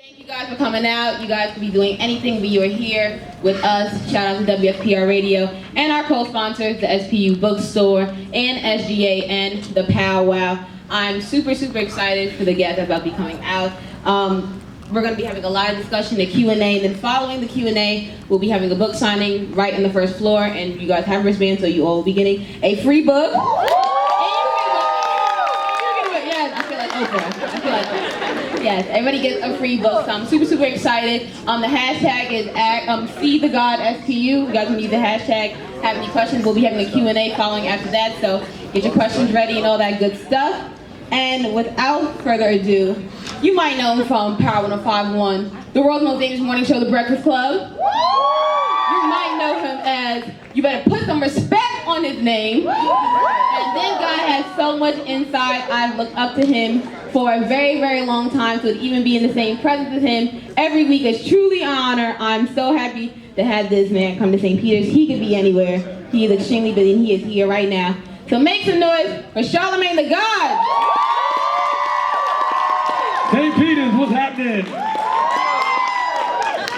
Thank you guys for coming out. You guys could be doing anything, but you are here with us. Shout out to WFPR Radio and our co-sponsors, the SPU Bookstore and SGA and the Powwow. I'm super excited for the guests that's about to be coming out. We're going to be having a live discussion, a Q&A, and then following the Q&A, we'll be having a book signing right on the first floor, and you guys have wristbands, so you all will be getting a free book. Yes, everybody gets a free book, so I'm super excited. The hashtag is @See the God SPU. You guys can use the hashtag. Have any questions? We'll be having a Q&A following after that, so get your questions ready and all that good stuff. And without further ado, you might know him from Power 105.1, the world's most dangerous morning show, The Breakfast Club. You might know him as, you better put some respect on his name. And this guy has so much insight. I've looked up to him for a very long time, so to even be in the same presence as him every week is truly an honor. I'm so happy to have this man come to St. Peter's. He could be anywhere. He is extremely busy, and he is here right now. So make some noise for Charlamagne Tha God. St. Peter's, what's happening?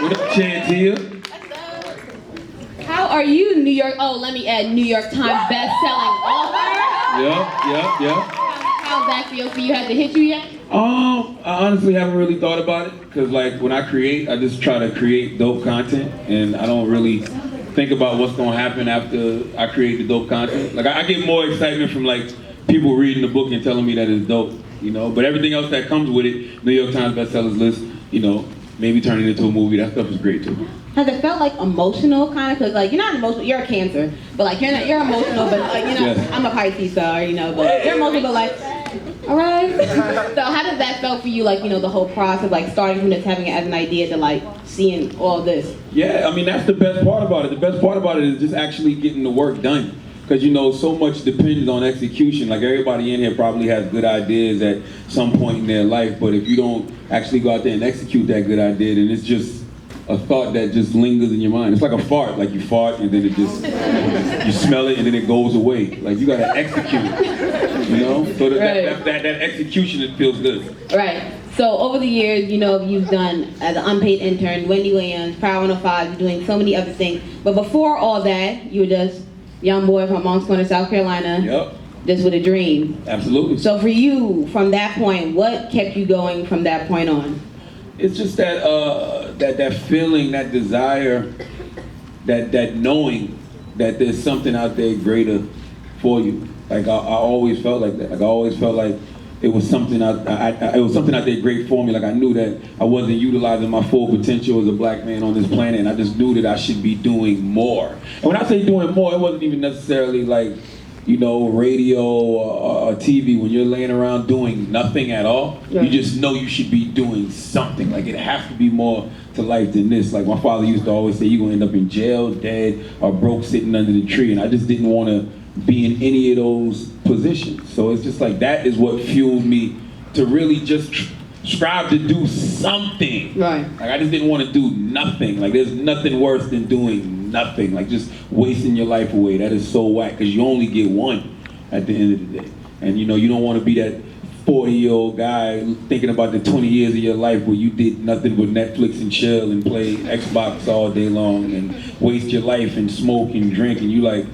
What up, Shantia? How are you, New York? Oh, let me add, New York Times best-selling author. Yep. How's that feel for you? Has it hit you yet? I honestly haven't really thought about it, because like when I create, I just try to create dope content, and I don't really think about what's gonna happen after I create the dope content. Like I get more excitement from like people reading the book and telling me that it's dope, you know. But everything else that comes with it, New York Times bestsellers list, you know, maybe turning it into a movie, that stuff is great too. Has it felt like emotional, kind of? Cause like you're not emotional, you're a Cancer, but like you're emotional, but like you know, yes. I'm a Pisces, so you know, but you're emotional, but like, all right. So how does that feel for you? Like you know, the whole process, like starting from just having it as an idea to like seeing all this. Yeah, I mean that's the best part about it. The best part about it is just actually getting the work done. Because you know, so much depends on execution. Like everybody in here probably has good ideas at some point in their life, but if you don't actually go out there and execute that good idea, then it's just a thought that just lingers in your mind. It's like a fart. Like you fart and then it just, you smell it and then it goes away. Like you gotta execute, you know? So that execution, it feels good. Right. So over the years, you know, you've done as an unpaid intern, Wendy Williams, Power 105, you're doing so many other things. But before all that, you were just young boy from Moncks Corner, South Carolina. Yep. Just with a dream. Absolutely. So for you, from that point, what kept you going from that point on? It's just that that feeling, that desire, that knowing that there's something out there greater for you. Like I always felt like that. Like I always felt like it was something out there great for me. Like I knew that I wasn't utilizing my full potential as a black man on this planet, and I just knew that I should be doing more. And when I say doing more, it wasn't even necessarily like, you know, radio or TV. When you're laying around doing nothing at all, yeah. You just know you should be doing something. Like it has to be more to life than this. Like my father used to always say, you're gonna end up in jail, dead, or broke sitting under the tree. And I just didn't want to be in any of those positions. So it's just like that is what fueled me to really just strive to do something. Right. Like I just didn't want to do nothing. Like there's nothing worse than doing nothing. Like just wasting your life away. That is so whack, because you only get one at the end of the day. And you know, you don't want to be that 40-year-old guy thinking about the 20 years of your life where you did nothing but Netflix and chill and play Xbox all day long and waste your life and smoke and drink, and you like,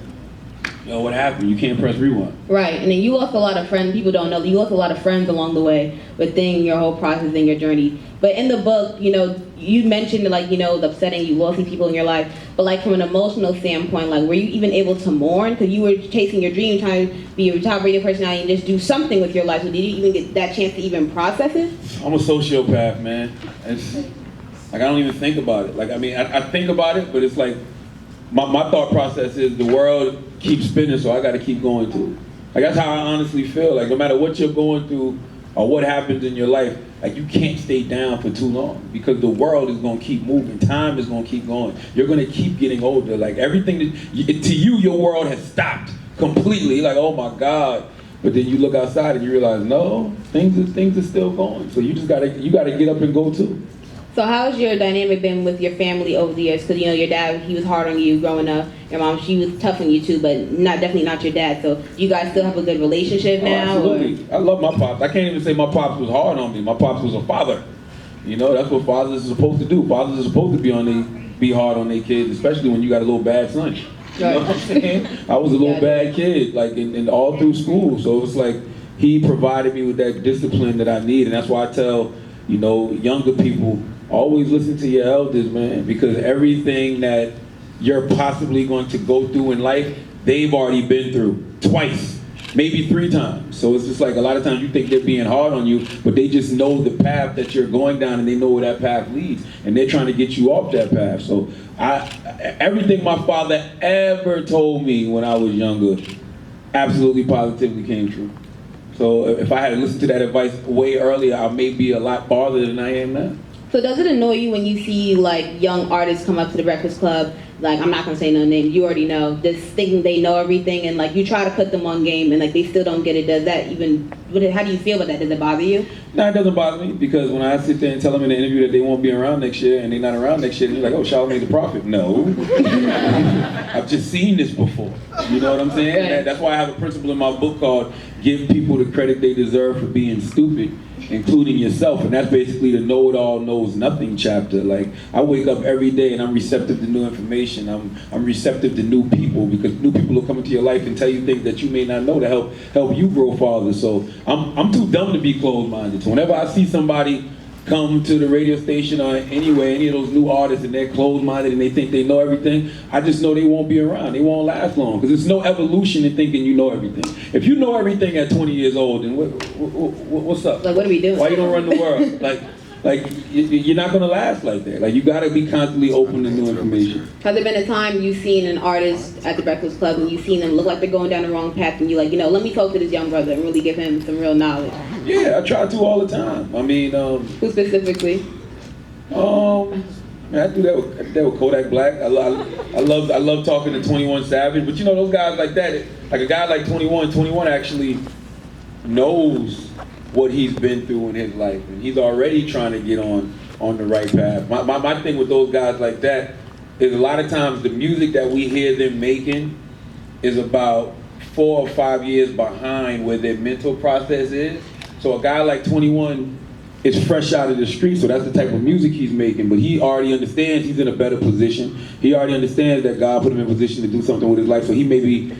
yo, what happened? You can't press rewind. Right, and then you lost a lot of friends. People don't know, you lost a lot of friends along the way within your whole process and your journey. But in the book, you know, you mentioned like, you know, the upsetting, you lost these people in your life. But like from an emotional standpoint, like were you even able to mourn? Because you were chasing your dream, trying to be a top radio personality and just do something with your life. So did you even get that chance to even process it? I'm a sociopath, man. It's like I don't even think about it. Like I mean, I think about it, but it's like my thought process is the world keeps spinning, so I got to keep going too. Like that's how I honestly feel. Like no matter what you're going through or what happens in your life, like you can't stay down for too long, because the world is gonna keep moving. Time is gonna keep going. You're gonna keep getting older. Like everything to you, your world has stopped completely. Like oh my God. But then you look outside and you realize no, things are still going. So you gotta get up and go too. So how's your dynamic been with your family over the years? Because you know your dad, he was hard on you growing up. Your mom, she was tough on you too, but definitely not your dad. So you guys still have a good relationship now? Absolutely. Or? I love my pops. I can't even say my pops was hard on me. My pops was a father. You know, that's what fathers are supposed to do. Fathers are supposed to be hard on their kids, especially when you got a little bad son. You know what I'm saying? I was a little bad kid, like in all through school. So it's like he provided me with that discipline that I need, and that's why I tell, you know, younger people, always listen to your elders, man, because everything that you're possibly going to go through in life, they've already been through twice, maybe 3 times. So it's just like a lot of times you think they're being hard on you, but they just know the path that you're going down, and they know where that path leads, and they're trying to get you off that path. So everything my father ever told me when I was younger, absolutely positively came true. So if I had listened to that advice way earlier, I may be a lot farther than I am now. So does it annoy you when you see like young artists come up to the Breakfast Club, like I'm not gonna say no names, you already know, just thinking they know everything, and like you try to put them on game and like they still don't get it? Does that even, how do you feel about that? Does it bother you? No, it doesn't bother me, because when I sit there and tell them in the interview that they won't be around next year and they're not around next year, they're like, oh, Charlamagne the Prophet. No. I've just seen this before. You know what I'm saying? Right. That's why I have a principle in my book called Give People the Credit They Deserve for Being Stupid, including yourself. And that's basically the know-it-all, knows-nothing chapter. Like, I wake up every day and I'm receptive to new information. I'm receptive to new people, because new people will come into your life and tell you things that you may not know to help you grow farther. So I'm too dumb to be closed-minded. So whenever I see somebody come to the radio station or anywhere, any of those new artists, and they're closed-minded and they think they know everything, I just know they won't be around. They won't last long, because there's no evolution in thinking you know everything. If you know everything at 20 years old, then what's up? Like, what are we doing? Why you don't run the world? Like you're not gonna last like that. Like, you gotta be constantly open to new information. Has there been a time you've seen an artist at the Breakfast Club and you've seen them look like they're going down the wrong path, and you're like, you know, let me talk to this young brother and really give him some real knowledge? Yeah, I try to all the time. I mean, who specifically? Man, I do that with Kodak Black. I love talking to 21 Savage, but you know, those guys like that, like a guy like 21 actually knows what he's been through in his life, and he's already trying to get on the right path. My thing with those guys like that is a lot of times the music that we hear them making is about 4 or 5 years behind where their mental process is. So a guy like 21 is fresh out of the street, so that's the type of music he's making, but he already understands he's in a better position. He already understands that God put him in a position to do something with his life, so he may be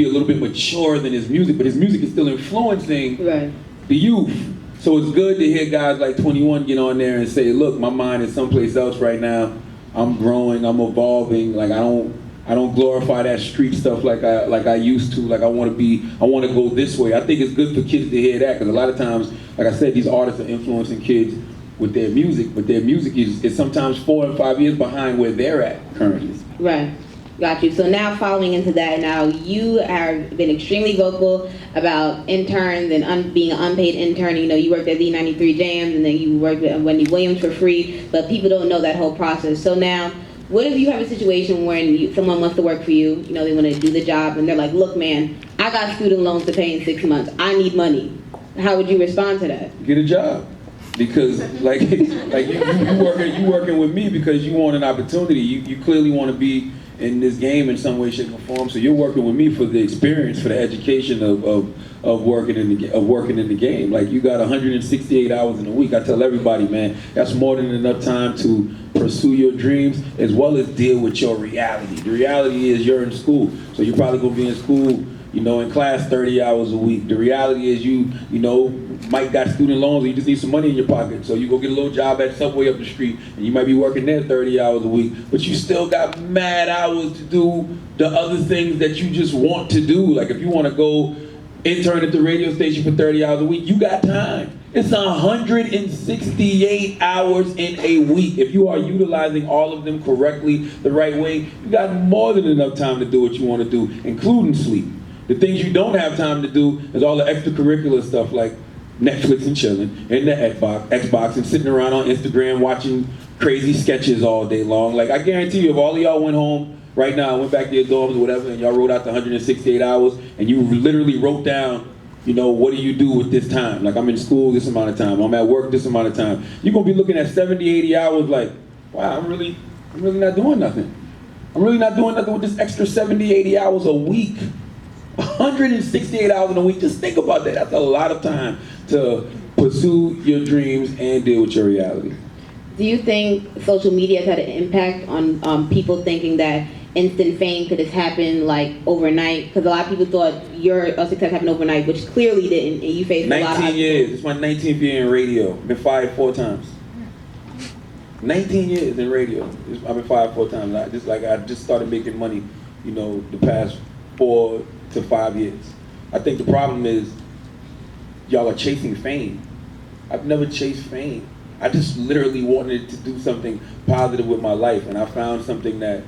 a little bit mature than his music, but his music is still influencing the youth. So it's good to hear guys like 21 get on there and say, look, my mind is someplace else right now. I'm growing, I'm evolving. Like, I don't glorify that street stuff like I used to. Like, I want to go this way. I think it's good for kids to hear that, because a lot of times, like I said, these artists are influencing kids with their music, but their music is sometimes 4 and 5 years behind where they're at currently. Right. Got you. So now following into that, now you have been extremely vocal about interns and being an unpaid intern. You know, you worked at Z93 Jams, and then you worked with Wendy Williams for free, but people don't know that whole process. So now, what if you have a situation when someone wants to work for you, you know, they want to do the job, and they're like, look, man, I got student loans to pay in 6 months. I need money. How would you respond to that? Get a job. Because like you working with me because you want an opportunity. You clearly want to be in this game in some way, shape, or form. So you're working with me for the experience, for the education of working in the game. Like, you got 168 hours in a week. I tell everybody, man, that's more than enough time to pursue your dreams as well as deal with your reality. The reality is you're in school, so you're probably gonna be in school, you know, in class 30 hours a week. The reality is you know, might got student loans and you just need some money in your pocket. So you go get a little job at Subway up the street and you might be working there 30 hours a week, but you still got mad hours to do the other things that you just want to do. Like, if you want to go intern at the radio station for 30 hours a week, you got time. It's 168 hours in a week. If you are utilizing all of them correctly, the right way, you got more than enough time to do what you want to do, including sleep. The things you don't have time to do is all the extracurricular stuff like Netflix and chilling, and the Xbox, and sitting around on Instagram watching crazy sketches all day long. Like, I guarantee you, if all of y'all went home right now, went back to your dorms or whatever, and y'all wrote out the 168 hours, and you literally wrote down, you know, what do you do with this time? Like, I'm in school this amount of time, I'm at work this amount of time. You're gonna be looking at 70, 80 hours like, wow, I'm really not doing nothing. I'm really not doing nothing with this extra 70, 80 hours a week. 168 hours in a week, just think about that. That's a lot of time to pursue your dreams and deal with your reality. Do you think social media has had an impact on people thinking that instant fame could just happen like overnight? Because a lot of people thought your success happened overnight, which clearly didn't, and you faced a lot of 19 years. It's my 19th year in radio. Been fired 4 times. 19 years in radio. I've been fired 4 times. I just started making money, the past 4 to 5 years. I think the problem is y'all are chasing fame. I've never chased fame. I just literally wanted to do something positive with my life, and I found something that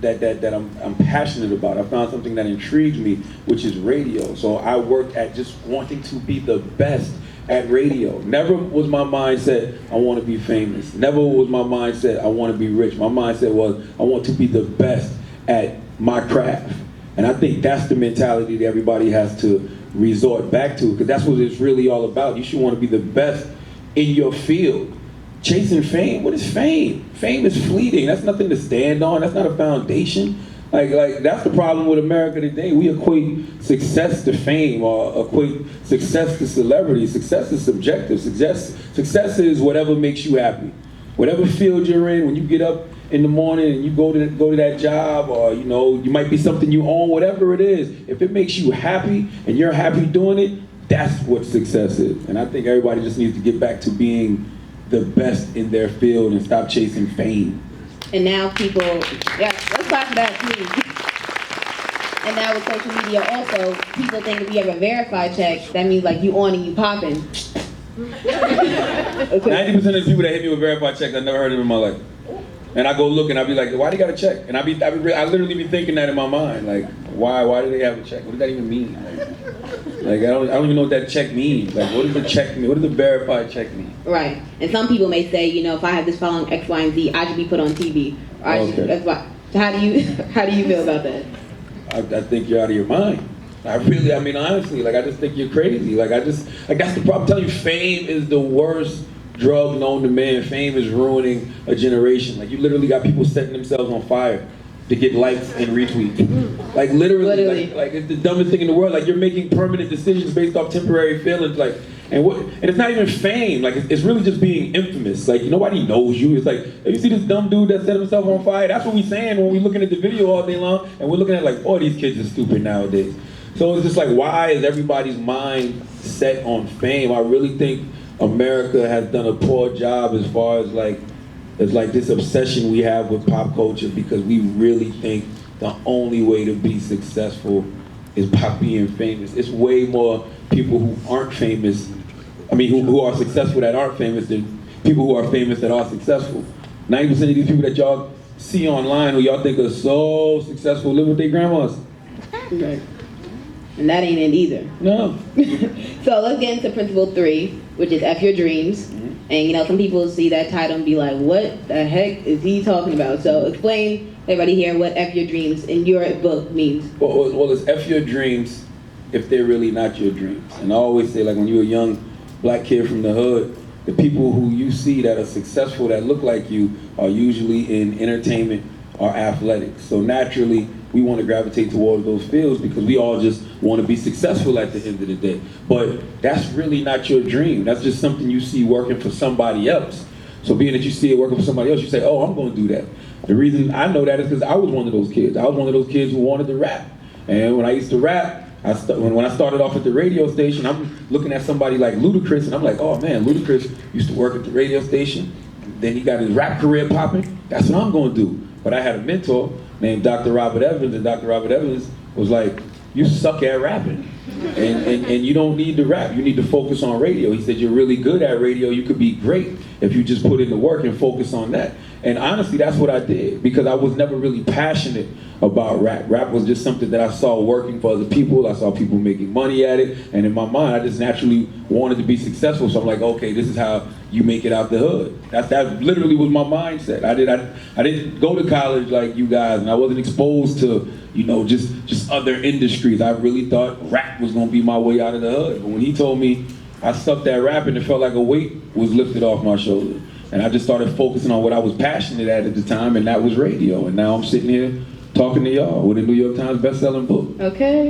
I'm passionate about. I found something that intrigues me, which is radio. So I worked at just wanting to be the best at radio. Never was my mindset, I want to be famous. Never was my mindset, I want to be rich. My mindset was, I want to be the best at my craft. And I think that's the mentality that everybody has to resort back to, because that's what it's really all about. You should want to be the best in your field. Chasing fame, what is fame? Fame is fleeting. That's nothing to stand on. That's not a foundation. Like that's the problem with America today. We equate success to fame, or equate success to celebrity. Success is subjective. Success is whatever makes you happy. Whatever field you're in, when you get up in the morning and you go to that job, or you might be something you own, whatever it is. If it makes you happy and you're happy doing it, that's what success is. And I think everybody just needs to get back to being the best in their field and stop chasing fame. And now people, let's clap for that, please. And now with social media also, people think if you have a verified check, that means like you on and you popping. 90% of the people that hit me with verified checks, I never heard of them in my life. And I go look and I be like, why they got a check? And I literally be thinking that in my mind, like, why do they have a check? What does that even mean? Like I don't even know what that check means. Like, what does the check mean? What does the verified check mean? Right. And some people may say, if I have this following X, Y, and Z, I should be put on TV. Or that's why. So how do you feel about that? I think you're out of your mind. Honestly, I just think you're crazy. That's the problem. I'm telling you, fame is the worst drug known to man. Fame is ruining a generation. You literally got people setting themselves on fire to get likes and retweets. Literally. It's the dumbest thing in the world. You're making permanent decisions based off temporary feelings. And it's not even fame. It's really just being infamous. Nobody knows you. It's have you see this dumb dude that set himself on fire? That's what we're saying when we're looking at the video all day long, and we're looking at these kids are stupid nowadays. So it's just why is everybody's mind set on fame? I really think America has done a poor job as far as this obsession we have with pop culture, because we really think the only way to be successful is by being famous. It's way more people who aren't famous, who are successful that aren't famous, than people who are famous that are successful. 90% of these people that y'all see online who y'all think are so successful live with their grandmas. Right. And that ain't it either. No. So let's get into principle 3, which is F your dreams. Mm-hmm. And some people see that title and be like, what the heck is he talking about? So explain, everybody here, what F your dreams in your book means. Well, it's F your dreams if they're really not your dreams. And I always say, when you're a young black kid from the hood, the people who you see that are successful, that look like you, are usually in entertainment or athletics. So naturally, we want to gravitate towards those fields because we all just want to be successful at the end of the day. But that's really not your dream. That's just something you see working for somebody else. So being that you see it working for somebody else, you say, oh, I'm going to do that. The reason I know that is because I was one of those kids. I was one of those kids who wanted to rap. And when I used to rap, when I started off at the radio station, I'm looking at somebody like Ludacris, and I'm like, oh man, Ludacris used to work at the radio station. Then he got his rap career popping. That's what I'm going to do. But I had a mentor named Dr. Robert Evans, and Dr. Robert Evans was like, you suck at rapping, and you don't need to rap, you need to focus on radio. He said, you're really good at radio, you could be great if you just put in the work and focus on that. And honestly, that's what I did, because I was never really passionate about rap. Rap was just something that I saw working for other people. I saw people making money at it, and in my mind, I just naturally wanted to be successful. So I'm like, okay, this is how you make it out the hood. That literally was my mindset. I didn't go to college like you guys, and I wasn't exposed to, just other industries. I really thought rap was gonna be my way out of the hood. But when he told me I sucked at rapping, it felt like a weight was lifted off my shoulder. And I just started focusing on what I was passionate at the time, and that was radio. And now I'm sitting here talking to y'all with a New York Times best-selling book. Okay.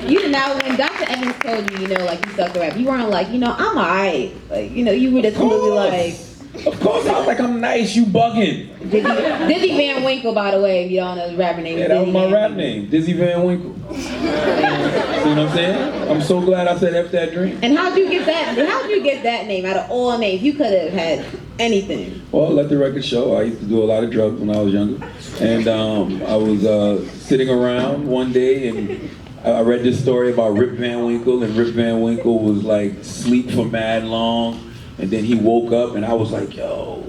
You now, when Dr. Evans told you, you suck at rap, you weren't like, I'm alright. You were just completely like, Of course, I was like, I'm nice, you bugging. Dizzy Van Winkle, by the way, if you don't know his rapper name. Yeah, that was my rap name, Dizzy Van Winkle. See what I'm saying? I'm so glad I said F that dream. And how'd you get that name out of all names? You could have had anything. Well, let the record show, I used to do a lot of drugs when I was younger. And I was sitting around one day and I read this story about Rip Van Winkle, and Rip Van Winkle was like asleep for mad long. And then he woke up and I was like, yo,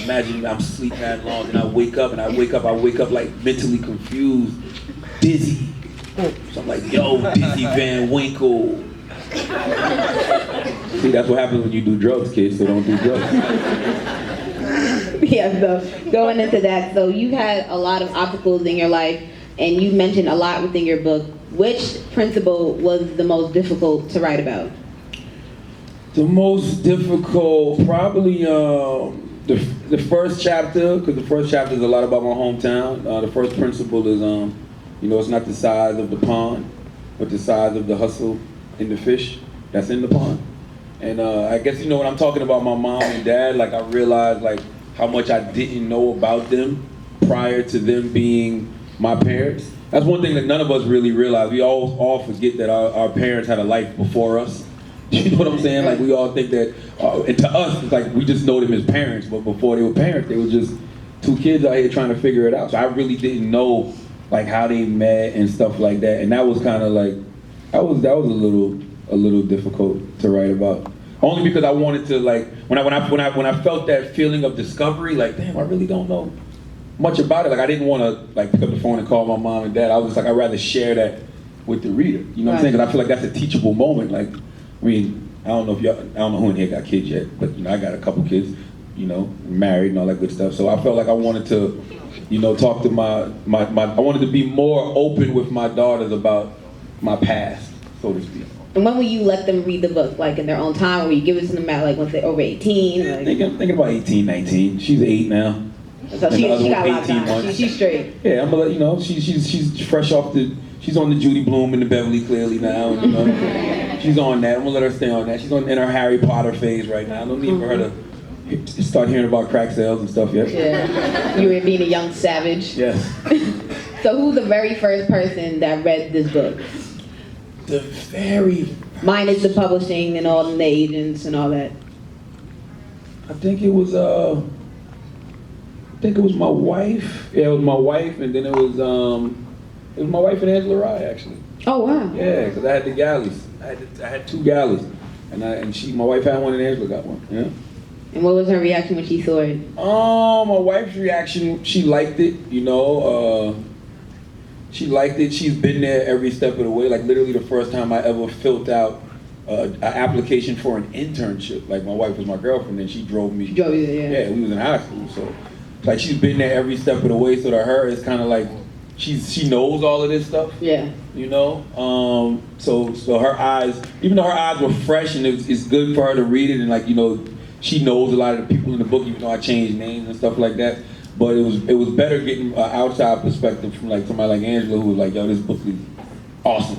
imagine I'm asleep mad long and I wake up like mentally confused, dizzy. So I'm like, yo, Dizzy Van Winkle. See, that's what happens when you do drugs, kids, so don't do drugs. Yeah, so going into that, so you've had a lot of obstacles in your life and you mentioned a lot within your book. Which principle was the most difficult to write about? The most difficult, probably the first chapter, because the first chapter is a lot about my hometown. The first principle is, it's not the size of the pond, but the size of the hustle in the fish that's in the pond. And I guess, when I'm talking about my mom and dad, like I realized like how much I didn't know about them prior to them being my parents. That's one thing that none of us really realize. We all forget that our parents had a life before us. You know what I'm saying? Like we all think that, and to us, it's like we just know them as parents, but before they were parents, they were just two kids out here trying to figure it out. So I really didn't know like how they met and stuff like that, and that was kind of like, that was a little difficult to write about. Only because I wanted to like when I felt that feeling of discovery, like damn, I really don't know much about it. Like I didn't want to like pick up the phone and call my mom and dad. I was just like, I'd rather share that with the reader. You know what I'm saying? Because I feel like that's a teachable moment. Like, I mean, I don't know who in here got kids yet, but I got a couple kids, married and all that good stuff. So I felt like I wanted to, talk to I wanted to be more open with my daughters about my past, so to speak. And when will you let them read the book, like in their own time, or will you give it to them at like once they're over 18? Yeah, thinking about 18, 19. She's 8 now. So she got a lot of time. She's straight. Yeah, I'm gonna let she's fresh off she's on the Judy Blume and the Beverly Clearly now. She's on that. I'm gonna let her stay on that. She's in her Harry Potter phase right now. I don't need for her to start hearing about crack sales and stuff yet. Yeah, you were being a young savage. Yes. So who's the very first person that read this book? The very... Mine is the publishing and all the agents and all that. I think it was my wife. Yeah, it was my wife, and then it was my wife and Angela Rye, actually. Oh wow. Yeah, because I had the galleys. I had 2 galleys, and my wife had one and Angela got one. Yeah. And what was her reaction when she saw it? My wife's reaction, she liked it. She liked it. She's been there every step of the way. Like literally the first time I ever filled out an application for an internship. Like my wife was my girlfriend, and she drove me. Yeah. Yeah, we was in high school, so like she's been there every step of the way. So to her, it's kind of like she knows all of this stuff. Yeah. So her eyes, even though her eyes were fresh, and it's good for her to read it, and like she knows a lot of the people in the book, even though I changed names and stuff like that. But it was better getting an outside perspective from like somebody like Angela, who was like, yo, this book is awesome.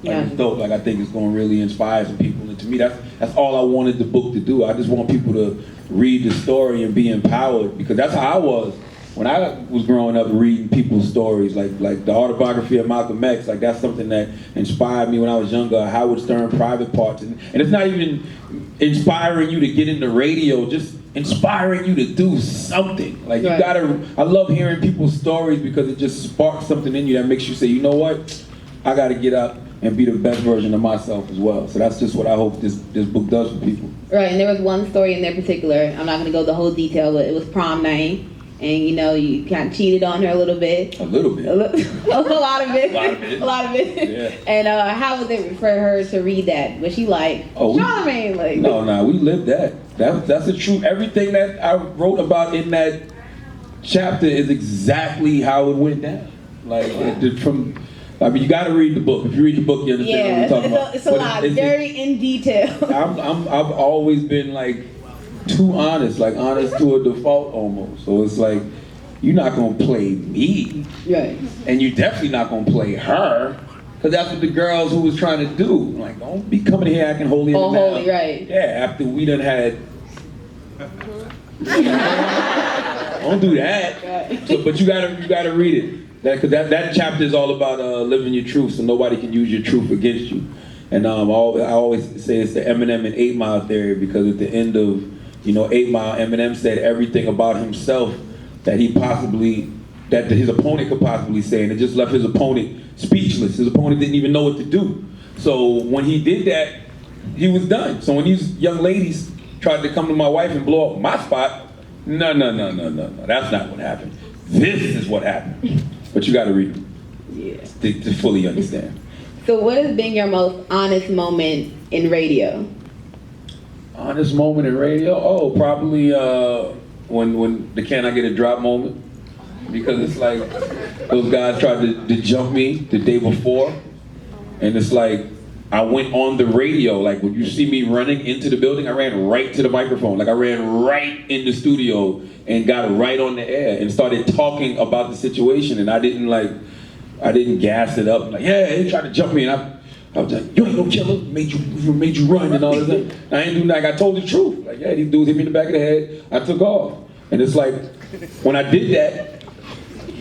Like it's dope. Like I think it's going to really inspire some people. And to me, that's all I wanted the book to do. I just want people to read the story and be empowered, because that's how I was when I was growing up, reading people's stories, like the autobiography of Malcolm X. Like that's something that inspired me when I was younger. Howard Stern, Private Parts, and it's not even inspiring you to get into radio, just inspiring you to do something. Like you gotta. I love hearing people's stories because it just sparks something in you that makes you say, you know what, I gotta get up and be the best version of myself as well. So that's just what I hope this book does for people. Right, and there was one story in there particular. I'm not gonna go the whole detail, but it was prom night. And you kind of cheated on her a little bit. A little bit. A lot of it. A lot of it. Yeah. And how was it for her to read that? Was she like, Charlamagne? Like, no, we lived that. That's the truth. Everything that I wrote about in that chapter is exactly how it went down. Like you got to read the book. If you read the book, you understand what we're talking about. It's a lot, very in detail. I've always been like too honest, like honest to a default almost. So it's like, you're not gonna play me, right? And you're definitely not gonna play her, because that's what the girls who was trying to do. Like, don't be coming here acting holy. Oh, holy, right? Yeah, after we done had Don't do that. So, but you gotta read it. That chapter is all about living your truth, so nobody can use your truth against you. And I always say it's the Eminem and 8 Mile theory, because at the end of 8 Mile, Eminem said everything about himself that his opponent could possibly say, and it just left his opponent speechless. His opponent didn't even know what to do. So when he did that, he was done. So when these young ladies tried to come to my wife and blow up my spot, no, that's not what happened. This is what happened. But you gotta read it to fully understand. So what has been your most honest moment in radio? Honest moment in radio? Oh, probably when the Can I Get a Drop moment. Because it's like, those guys tried to jump me the day before. And it's like, I went on the radio. Like, when you see me running into the building, I ran right to the microphone. Like, I ran right in the studio and got right on the air and started talking about the situation. And I didn't gas it up. Like, yeah, they tried to jump me. And I was like, you ain't no killer, made you run and all this. I ain't do nothing. I told the truth. Like, yeah, these dudes hit me in the back of the head. I took off. And it's like, when I did that,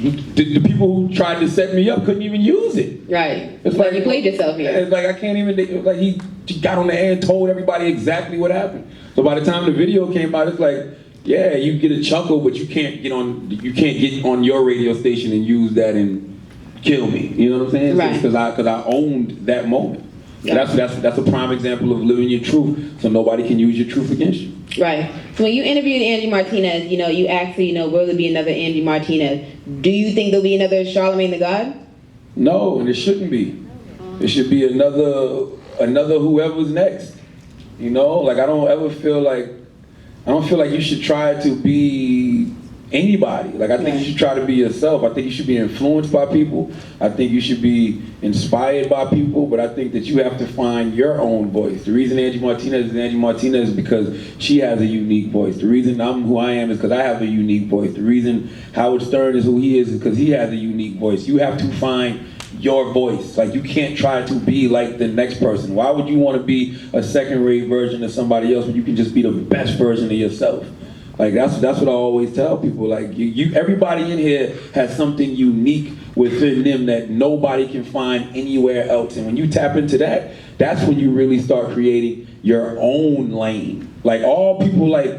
the people who tried to set me up couldn't even use it. Right. It's like you played yourself here. It's like I can't even. It was like he got on the air and told everybody exactly what happened. So by the time the video came out, it's like, yeah, you get a chuckle, but you can't get on your radio station and use that and kill me. You know what I'm saying? Right. Because I owned that moment. Yeah. That's a prime example of living your truth, so nobody can use your truth against you. Right. So when you interviewed Angie Martinez, you asked her, will there be another Angie Martinez? Do you think there'll be another Charlamagne Tha God? No, and it shouldn't be. It should be another whoever's next. Like I don't feel like you should try to be anybody. Like, I think you should try to be yourself. I think you should be influenced by people. I think you should be inspired by people, but I think that you have to find your own voice. The reason Angie Martinez is because she has a unique voice. The reason I'm who I am is because I have a unique voice. The reason Howard Stern is who he is because he has a unique voice. You have to find your voice. Like, you can't try to be like the next person. Why would you want to be a second-rate version of somebody else when you can just be the best version of yourself? Like, that's what I always tell people. Like, everybody in here has something unique within them that nobody can find anywhere else. And when you tap into that, that's when you really start creating your own lane. Like, all people like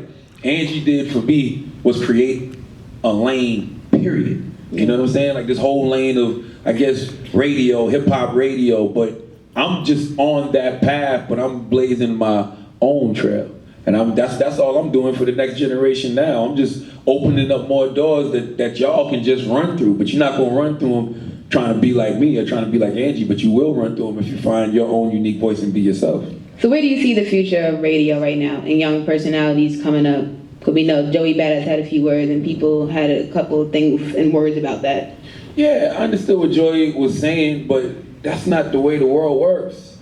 Angie did for me was create a lane, period. You know what I'm saying? Like, this whole lane of, I guess, radio, hip-hop radio, but I'm just on that path, but I'm blazing my own trail. And that's all I'm doing for the next generation now. I'm just opening up more doors that y'all can just run through. But you're not going to run through them trying to be like me or trying to be like Angie, but you will run through them if you find your own unique voice and be yourself. So where do you see the future of radio right now and young personalities coming up? Because we know Joey Badass had a few words and people had a couple of things and words about that. Yeah, I understood what Joey was saying, but that's not the way the world works.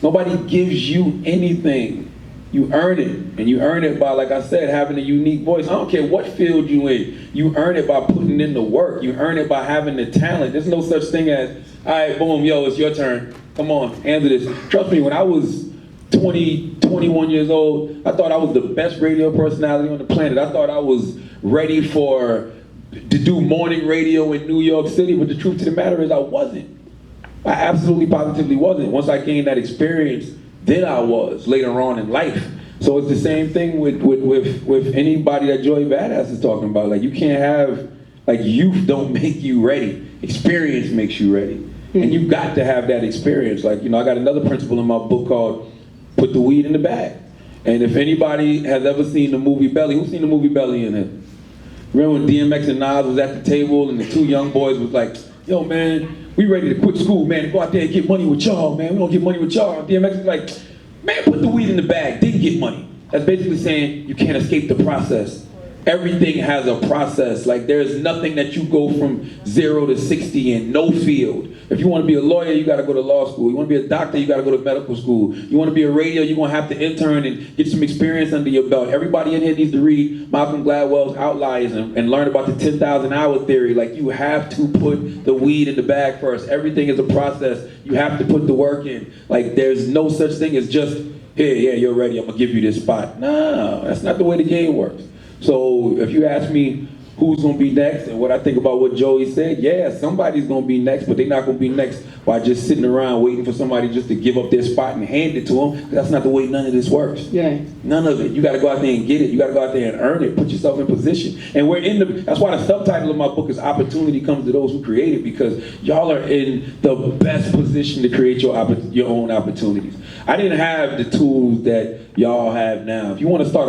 Nobody gives you anything. You earn it, and you earn it by, like I said, having a unique voice. I don't care what field you in. You earn it by putting in the work. You earn it by having the talent. There's no such thing as, all right, boom, yo, it's your turn. Come on, handle this. Trust me, when I was 20, 21 years old, I thought I was the best radio personality on the planet. I thought I was ready to do morning radio in New York City, but the truth of the matter is I wasn't. I absolutely, positively wasn't. Once I gained that experience, then I was later on in life. So it's the same thing with anybody that Joey Badass is talking about. Like, you can't have, like, youth don't make you ready. Experience makes you ready. And you've got to have that experience. Like, I got another principle in my book called Put the Weed in the Bag. And if anybody has ever seen the movie Belly, who's seen the movie Belly in it? Remember when DMX and Nas was at the table and the two young boys was like, yo, man, we ready to quit school, man, and go out there and get money with y'all, man. We don't get money with y'all. DMX was like, man, put the weed in the bag, then get money. That's basically saying you can't escape the process. Everything has a process. Like, there's nothing that you go from 0 to 60 in, no field. If you want to be a lawyer, you got to go to law school. You want to be a doctor, you got to go to medical school. You want to be a radio, you're going to have to intern and get some experience under your belt. Everybody in here needs to read Malcolm Gladwell's Outliers and learn about the 10,000 hour theory. Like, you have to put the weed in the bag first. Everything is a process. You have to put the work in. Like, there's no such thing as just, here, yeah, you're ready, I'm going to give you this spot. No, that's not the way the game works. So if you ask me who's gonna be next and what I think about what Joey said, yeah, somebody's gonna be next, but they're not gonna be next by just sitting around waiting for somebody just to give up their spot and hand it to them. That's not the way none of this works. Yeah. None of it. You gotta go out there and get it. You gotta go out there and earn it. Put yourself in position. And that's why the subtitle of my book is Opportunity Comes to Those Who Create It, because y'all are in the best position to create your own opportunities. I didn't have the tools that y'all have now. If you want to start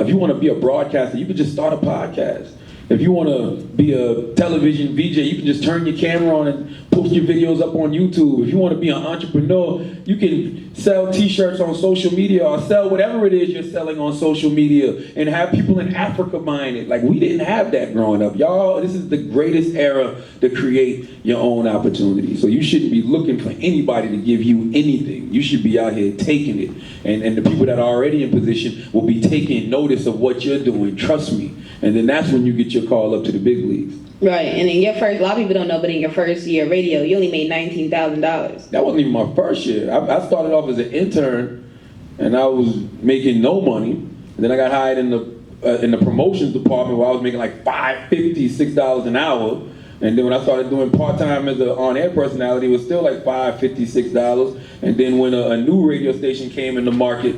if you want to be a broadcaster, you can just start a podcast. If you want to be a television VJ, you can just turn your camera on and post your videos up on YouTube. If you want to be an entrepreneur, you can sell t-shirts on social media or sell whatever it is you're selling on social media and have people in Africa buying it. Like, we didn't have that growing up. Y'all, this is the greatest era to create your own opportunity. So you shouldn't be looking for anybody to give you anything. You should be out here taking it. And the people that are already in position will be taking notice of what you're doing. Trust me. And then that's when you get your call up to the big leagues. Right, and in your first, a lot of people don't know, but in your first year of radio, you only made $19,000. That wasn't even my first year. I started off as an intern, and I was making no money. And then I got hired in the promotions department where I was making like $5.50, $6 an hour. And then when I started doing part-time as an on-air personality, it was still like $5.50, $6. And then when a new radio station came in the market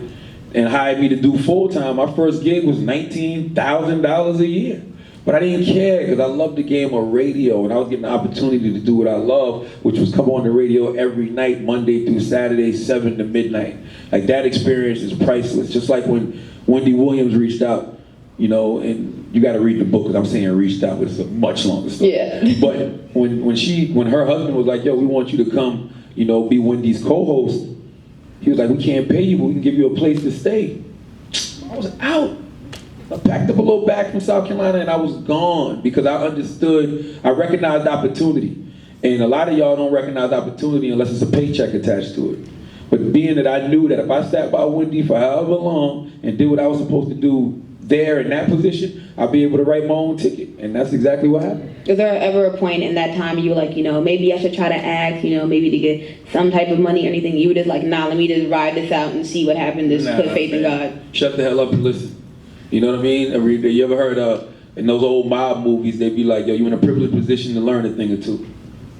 and hired me to do full-time, my first gig was $19,000 a year. But I didn't care because I loved the game of radio, and I was getting the opportunity to do what I love, which was come on the radio every night, Monday through Saturday, 7 to midnight. Like, that experience is priceless. Just like when Wendy Williams reached out, you know, and you got to read the book because I'm saying reached out, but it's a much longer story. Yeah. But when her husband was like, yo, we want you to come, you know, be Wendy's co-host, he was like, we can't pay you, but we can give you a place to stay. I was out. I packed up a little bag from South Carolina and I was gone because I recognized opportunity. And a lot of y'all don't recognize opportunity unless it's a paycheck attached to it. But being that I knew that if I sat by Wendy for however long and did what I was supposed to do there in that position, I'd be able to write my own ticket. And that's exactly what happened. Was there ever a point in that time you were like, you know, maybe I should try to act, you know, maybe to get some type of money or anything? You were just like, nah, let me just ride this out and see what happened. Just put faith in God. Shut the hell up and listen. You know what I mean? You ever heard in those old mob movies, they'd be like, yo, you're in a privileged position to learn a thing or two.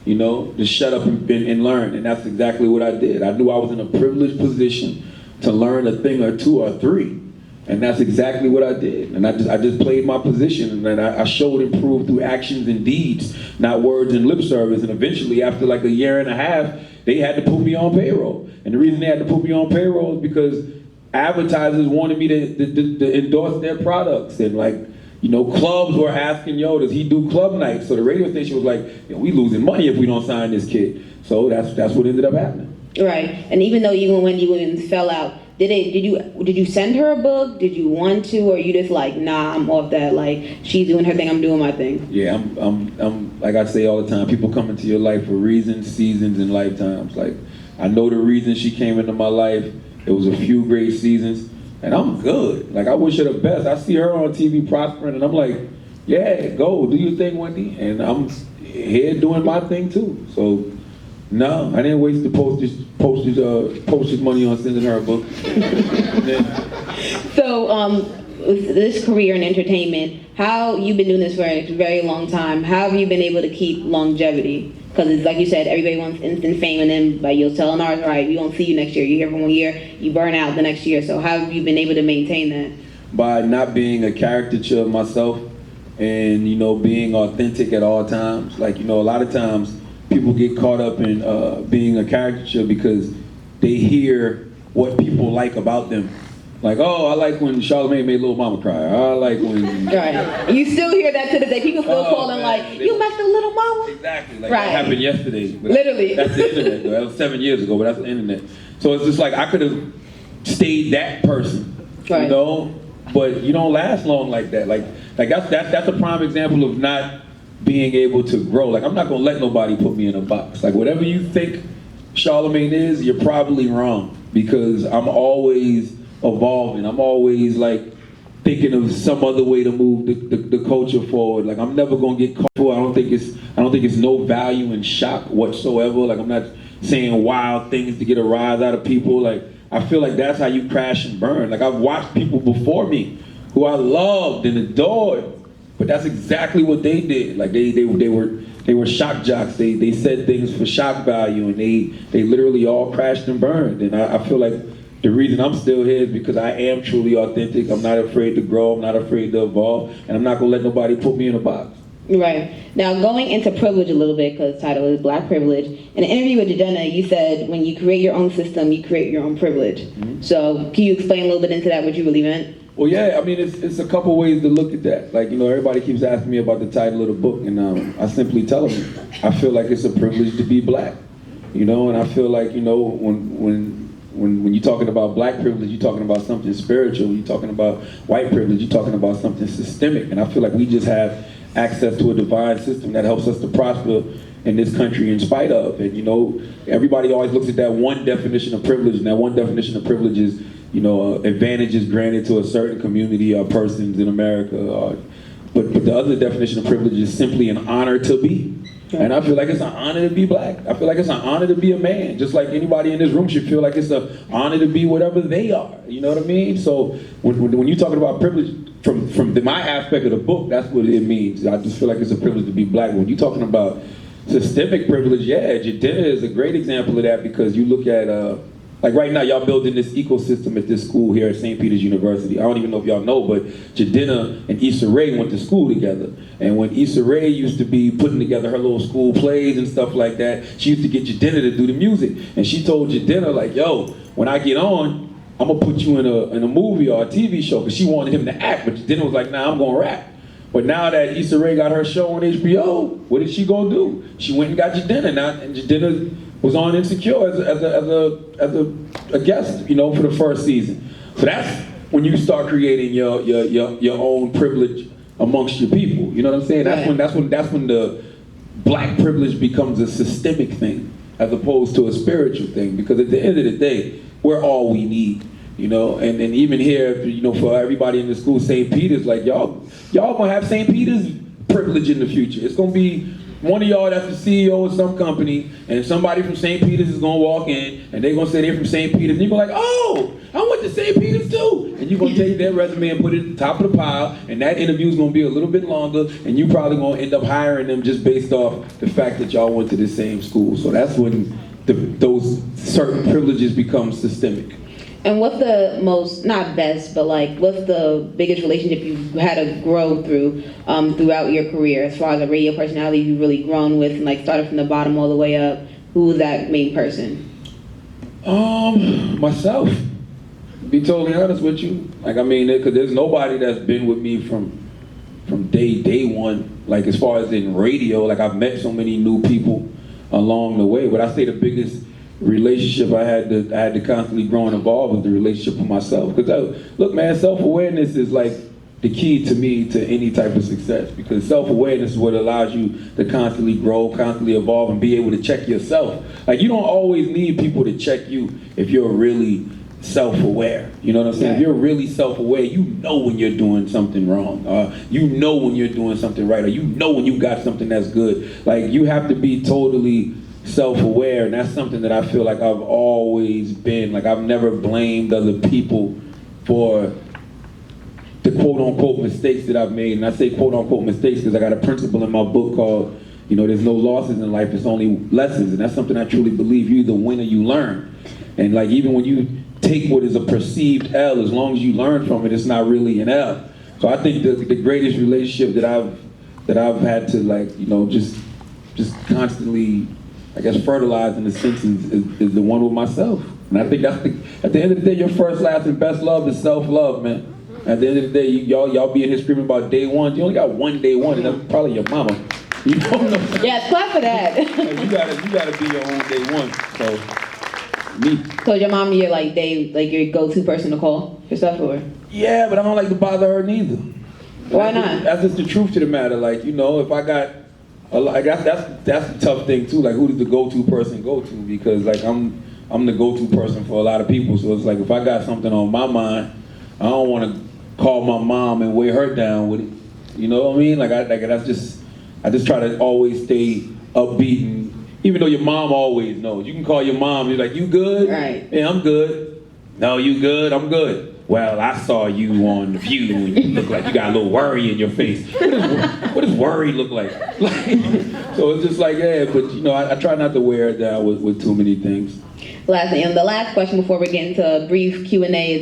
You know, just shut up and learn. And that's exactly what I did. I knew I was in a privileged position to learn a thing or two or three. And that's exactly what I did. And I just played my position, and I showed and proved through actions and deeds, not words and lip service. And eventually, after like a year and a half, they had to put me on payroll. And the reason they had to put me on payroll is because advertisers wanted me to endorse their products. And like, you know, clubs were asking, yo, does he do club nights? So the radio station was like, yo, we losing money if we don't sign this kid. So that's what ended up happening. Right. And even though you and Wendy Williams fell out, did you send her a book? Did you want to, or you just like, nah, I'm off that, like, she's doing her thing, I'm doing my thing? Yeah, I'm like I say all the time, people come into your life for reasons, seasons, and lifetimes. Like, I know the reason she came into my life. It was a few great seasons, and I'm good. Like, I wish her the best. I see her on TV prospering, and I'm like, yeah, go, do your thing, Wendy. And I'm here doing my thing too. So, no, I didn't waste the postage money on sending her a book. So, with this career in entertainment, how you've been doing this for a very long time, how have you been able to keep longevity? Because it's like you said, everybody wants instant fame, and then by you'll tell an artist, right, we won't see you next year. You're here for 1 year, you burn out the next year. So how have you been able to maintain that? By not being a caricature of myself and, you know, being authentic at all times. Like, you know, a lot of times people get caught up in being a caricature because they hear what people like about them. Like, oh, I like when Charlamagne made Little Mama cry. I like when... Right. You still hear that to this day. People still calling like, you messed with Little Mama? Exactly. Like, right. That happened yesterday. Literally. That's the internet, though. That was 7 years ago, but that's the internet. So it's just like, I could have stayed that person, right. You know? But you don't last long like that. Like that's a prime example of not being able to grow. Like, I'm not going to let nobody put me in a box. Like, whatever you think Charlamagne is, you're probably wrong. Because I'm always evolving. I'm always like thinking of some other way to move the culture forward. Like, I'm never gonna get caught. I don't think it's no value in shock whatsoever. Like, I'm not saying wild things to get a rise out of people. Like, I feel like that's how you crash and burn. Like, I've watched people before me who I loved and adored. But that's exactly what they did. Like they were shock jocks. They said things for shock value, and they literally all crashed and burned. And I feel like the reason I'm still here is because I am truly authentic. I'm not afraid to grow. I'm not afraid to evolve, and I'm not gonna let nobody put me in a box. Right. Now, going into privilege a little bit, because the title is Black Privilege. In an interview with Jadena, you said when you create your own system, you create your own privilege. Mm-hmm. So can you explain a little bit into that, what you really meant? Well, yeah, I mean, it's a couple ways to look at that. Like, everybody keeps asking me about the title of the book, and I simply tell them, I feel like it's a privilege to be black, and I feel like, when you're talking about black privilege, you're talking about something spiritual, you're talking about white privilege, you're talking about something systemic, and I feel like we just have access to a divine system that helps us to prosper in this country in spite of. And, everybody always looks at that one definition of privilege, and that one definition of privilege is, advantages granted to a certain community or persons in America. But the other definition of privilege is simply an honor to be. And I feel like it's an honor to be black. I feel like it's an honor to be a man. Just like anybody in this room should feel like it's an honor to be whatever they are. You know what I mean? So when you're talking about privilege, from my aspect of the book, that's what it means. I just feel like it's a privilege to be black. When you're talking about systemic privilege, yeah, Jadena is a great example of that, because you look at, like right now, y'all building this ecosystem at this school here at St. Peter's University. I don't even know if y'all know, but Jadena and Issa Rae went to school together. And when Issa Rae used to be putting together her little school plays and stuff like that, she used to get Jadena to do the music. And she told Jadena, like, yo, when I get on, I'm gonna put you in a movie or a TV show, because she wanted him to act, but Jadena was like, nah, I'm gonna rap. But now that Issa Rae got her show on HBO, what did she go do? She went and got Jadena now, and Jadena was on Insecure as a guest, for the first season. So that's when you start creating your own privilege amongst your people. You know what I'm saying? That's when the black privilege becomes a systemic thing as opposed to a spiritual thing. Because at the end of the day, we're all we need. And even here, for everybody in the school, St. Peter's, like y'all gonna have St. Peter's privilege in the future. It's gonna be one of y'all that's the CEO of some company, and somebody from St. Peter's is gonna walk in, and they're gonna say they're from St. Peter's, and you're gonna be like, oh, I went to St. Peter's too. And you're gonna take their resume and put it at the top of the pile, and that interview's gonna be a little bit longer, and you probably gonna end up hiring them just based off the fact that y'all went to the same school. So that's when those certain privileges become systemic. And what's the most, not best, but what's the biggest relationship you've had to grow through throughout your career, as far as a radio personality you've really grown with, and started from the bottom all the way up? Who was that main person? Myself. To be totally honest with you, because there's nobody that's been with me from day one. As far as in radio, I've met so many new people along the way. But I say the biggest relationship I had to constantly grow and evolve was the relationship with myself. Because look, man, self-awareness is the key to me to any type of success, because self-awareness is what allows you to constantly grow, constantly evolve, and be able to check yourself. You don't always need people to check you if you're really self-aware. You know what I'm saying? If you're really self-aware, you know when you're doing something wrong, you know when you're doing something right, or you know when you got something that's good. You have to be totally self-aware, and that's something that I feel like I've always been. I've never blamed other people for the quote-unquote mistakes that I've made. And I say quote-unquote mistakes because I got a principle in my book called, there's no losses in life, it's only lessons. And that's something I truly believe. You either win or you learn. And even when you take what is a perceived L, as long as you learn from it, it's not really an L. So I think the greatest relationship that I've had to just constantly, I guess, fertilize in the sense is the one with myself. And I think that's at the end of the day, your first, last, and best love is self-love, man. At the end of the day, y'all be in here screaming about day one. You only got one day one, and that's probably your mama. You don't know. Yes, clap for that. You gotta be your own day one. So me. So your mom, you're your go-to person to call for stuff, or? Yeah, but I don't like to bother her neither. Why not? That's just the truth to the matter. If I got, that's the tough thing too. Who does the go-to person go to? Because I'm the go-to person for a lot of people. So it's if I got something on my mind, I don't want to call my mom and weigh her down with it. You know what I mean? I just try to always stay upbeat, and even though your mom always knows, you can call your mom. You're like, you good? Right. Yeah, I'm good. No, you good? I'm good. Well, I saw you on The View and you look like you got a little worry in your face. What does worry look like? So it's just like, yeah, but you know, I try not to wear it down with too many things. The last question before we get into a brief Q&A is,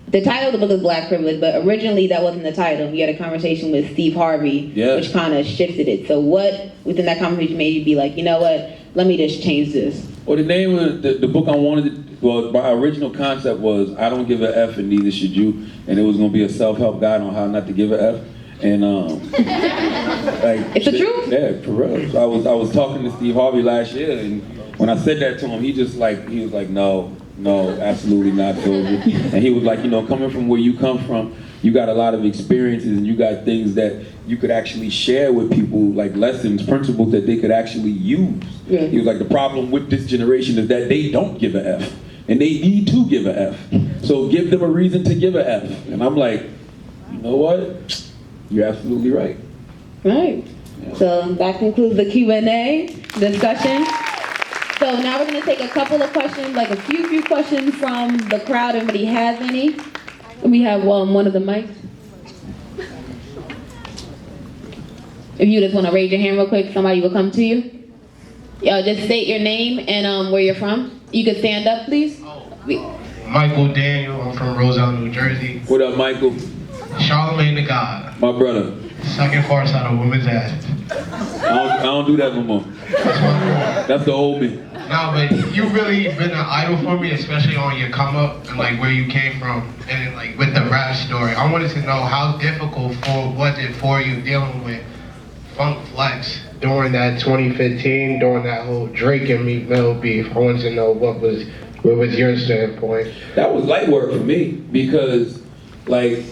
the title of the book is Black Privilege, but originally that wasn't the title. You had a conversation with Steve Harvey, which kind of shifted it. So what within that conversation made you be like, you know what, let me just change this? Well, the name of the book I wanted to, well, my original concept was I Don't Give a F and Neither Should You, and it was going to be a self-help guide on how not to give a F. And like, it's the truth? Yeah, for real. So I was talking to Steve Harvey last year, and when I said that to him, he was like, no, absolutely not, Georgia. And he was like, you know, coming from where you come from, you got a lot of experiences and you got things that you could actually share with people, like lessons, principles that they could actually use. Yeah. He was like, the problem with this generation is that they don't give a F, and they need to give a F. So give them a reason to give a F. And I'm like, you know what? You're absolutely right. Right. Yeah. So that concludes the Q&A discussion. So now we're going to take a couple of questions, like a few questions from the crowd. Anybody has any? We have one of the mics. If you just want to raise your hand real quick, somebody will come to you. Just state your name and where you're from. You can stand up, please. Michael Daniel, I'm from Roselle, New Jersey. What up, Michael? Charlamagne Tha God. My brother. Second course out of women's ass. I don't do that no more. That's the old me. No, but you really been an idol for me, especially on your come up and like where you came from, and like with the rap story. I wanted to know how difficult was it for you dealing with Funk Flex during that 2015, during that whole Drake and Meek Mill beef. I wanted to know what was your standpoint. That was light work for me because, like,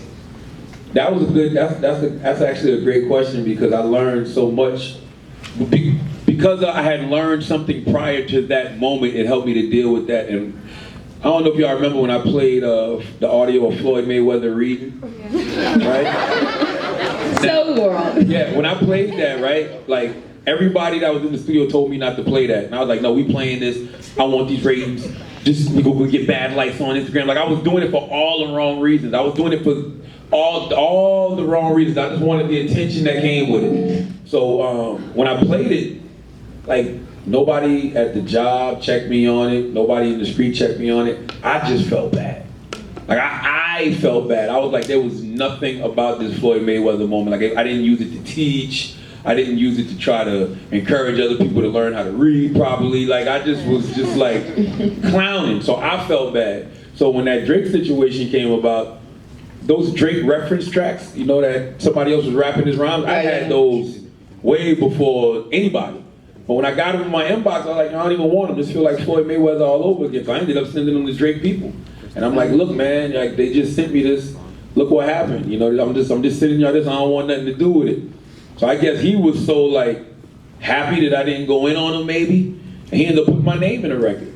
that was a good. That's actually a great question because I learned so much. Because I had learned something prior to that moment, it helped me to deal with that. And I don't know if y'all remember when I played the audio of Floyd Mayweather reading, right? So wrong. Yeah, when I played that, right, like everybody that was in the studio told me not to play that. And I was like, no, we playing this. I want these ratings. Just we go get bad likes on Instagram. Like I was doing it for all the wrong reasons. I was doing it for all the wrong reasons. I just wanted the attention that came with it. So when I played it, like nobody at the job checked me on it. Nobody in the street checked me on it. I just felt bad. Like I felt bad. I was like, there was nothing about this Floyd Mayweather moment. Like I didn't use it to teach. I didn't use it to try to encourage other people to learn how to read properly. Like I just was just like clowning. So I felt bad. So when that Drake situation came about, those Drake reference tracks, you know, that somebody else was rapping his rhymes, I had those way before anybody. But when I got them in my inbox, I was like, I don't even want them. Just feel like Floyd Mayweather all over again. So I ended up sending them to Drake people. And I'm like, look, man, like they just sent me this. Look what happened. You know, I'm just sending y'all this. I don't want nothing to do with it. So I guess he was so like happy that I didn't go in on him maybe. And he ended up putting my name in the record.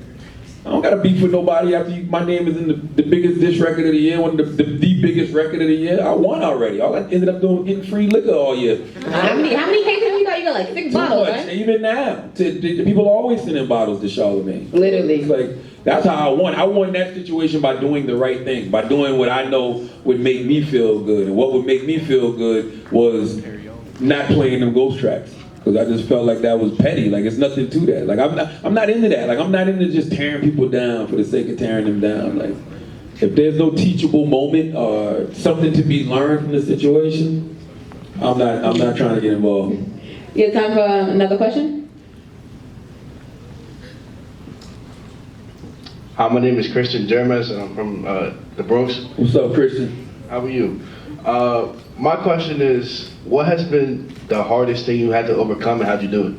I don't got to beef with nobody after my name is in the biggest diss record of the year, one of the biggest record of the year. I won already. All I ended up doing was getting free liquor all year. How many cases have you got? You got like 6 bottles, much. Right? Even now, people always sending bottles to Charlamagne. Literally. It's like, that's how I won. I won that situation by doing the right thing, by doing what I know would make me feel good. And what would make me feel good was not playing them ghost tracks. Because I just felt like that was petty. Like it's nothing to that. Like I'm not into that. Like I'm not into just tearing people down for the sake of tearing them down. Like if there's no teachable moment or something to be learned from the situation, I'm not trying to get involved. You have time for another question? Hi, my name is Christian Jermes, and I'm from the Bronx. What's up, Christian? How are you? My question is, what has been the hardest thing you had to overcome, and how'd you do it?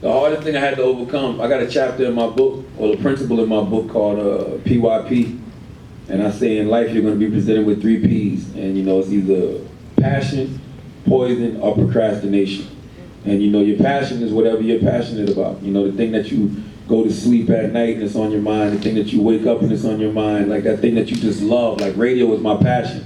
The hardest thing I had to overcome, I got a chapter in my book, or the principle in my book called PYP. And I say in life you're going to be presented with 3 Ps. And you know, it's either passion, poison, or procrastination. And you know, your passion is whatever you're passionate about. You know, the thing that you go to sleep at night and it's on your mind, the thing that you wake up and it's on your mind, like that thing that you just love, like radio is my passion.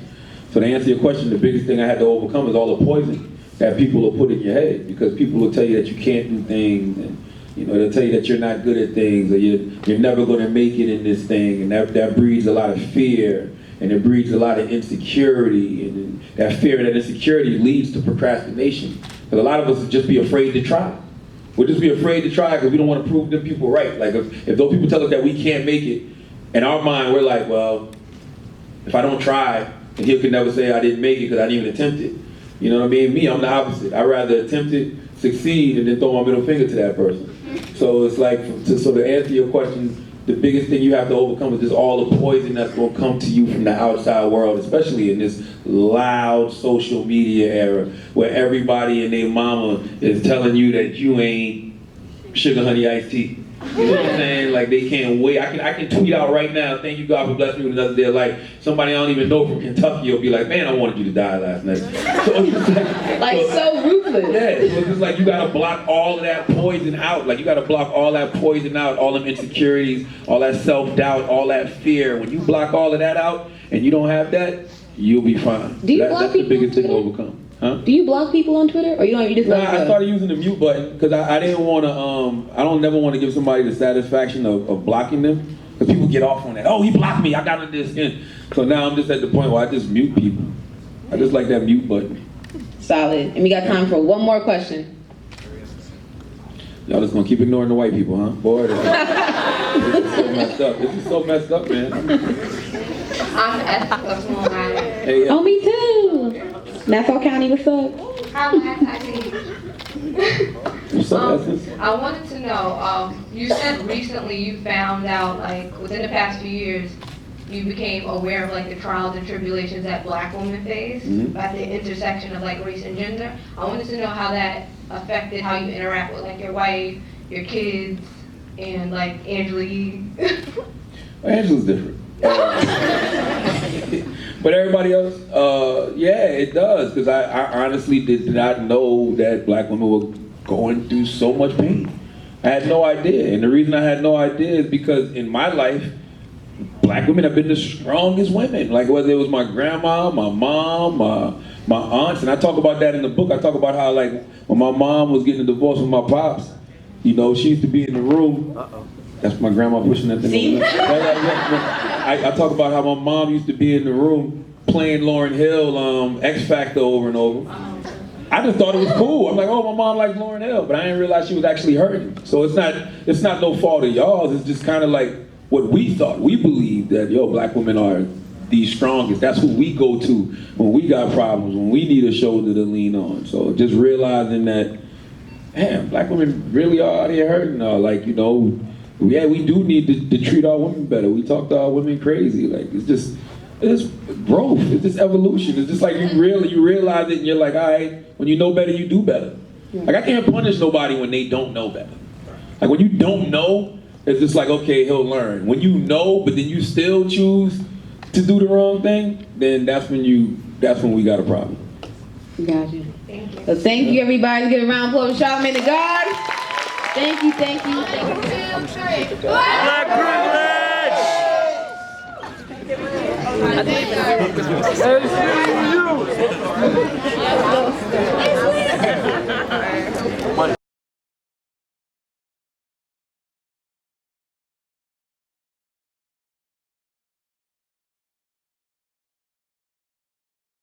So to answer your question, the biggest thing I had to overcome is all the poison that people will put in your head, because people will tell you that you can't do things and You know, they'll tell you that you're not good at things, or you're never going to make it in this thing, and that breeds a lot of fear, and it breeds a lot of insecurity, and that fear and that insecurity leads to procrastination. Because a lot of us would just be afraid to try. We'll just be afraid to try because we don't want to prove them people right. Like if those people tell us that we can't make it, in our mind we're like, well, if I don't try, and he could never say I didn't make it because I didn't even attempt it. You know what I mean? Me, I'm the opposite. I'd rather attempt it, succeed, and then throw my middle finger to that person. So it's like, so to answer your question, the biggest thing you have to overcome is just all the poison that's going to come to you from the outside world, especially in this loud social media era where everybody and their mama is telling you that you ain't sugar honey iced tea. You know what I'm saying? Like they can't wait. I can tweet out right now, thank you God for blessing me with another day of life. Somebody I don't even know from Kentucky will be like, man, I wanted you to die last night. So ruthless. Yeah, so it's just like you gotta block all of that poison out. Like you gotta block all that poison out, all them insecurities, all that self-doubt, all that fear. When you block all of that out and you don't have that, you'll be fine. Do you block that's the people biggest on thing to overcome. Huh? Do you block people on Twitter, or you don't? You just I started using the mute button because I didn't want to. I don't never want to give somebody the satisfaction of blocking them, because people get off on that. Oh, he blocked me. I got into this. And so now I'm just at the point where I just mute people. I just like that mute button. Solid. And we got time for one more question. Y'all just gonna keep ignoring the white people, huh? Boy, this is so messed up. This is so messed up, man. I'm Esther from Long Island. Hey, Oh, me too. Nassau County, what's up? what's up, Essence? I wanted to know, you said recently you found out, like, within the past few years, you became aware of, like, the trials and tribulations that Black women face at the intersection of, like, race and gender. I wanted to know how that affected how you interact with, like, your wife, your kids, and, like, Angela Yee. Angela's different. But everybody else, yeah, it does, because I honestly did not know that Black women were going through so much pain. I had no idea, and the reason I had no idea is because in my life, Black women have been the strongest women. Like whether it was my grandma, my mom, my aunts, and I talk about that in the book. I talk about how like when my mom was getting a divorce from my pops, you know, she used to be in the room. That's my grandma pushing that thing over there. I talk about how my mom used to be in the room playing Lauryn Hill, X Factor over and over. I just thought it was cool. I'm like, oh, my mom likes Lauryn Hill, but I didn't realize she was actually hurting. So it's not no fault of y'all's. It's just kind of like what we thought. We believed that, yo, Black women are the strongest. That's who we go to when we got problems, when we need a shoulder to lean on. So just realizing that, damn, Black women really are out here hurting. Like, you know, yeah, we do need to treat our women better. We talk to our women crazy. Like, it's growth. It's just evolution. It's just like you realize it and you're like, all right, when you know better, you do better. Like, I can't punish nobody when they don't know better. Like, when you don't know, it's just like, okay, he'll learn. When you know, but then you still choose to do the wrong thing, then that's when we got a problem. Gotcha. Thank you. So thank you, everybody. Give a round of applause for Charlamagne Tha God. Thank you, thank you, thank you. Black privilege!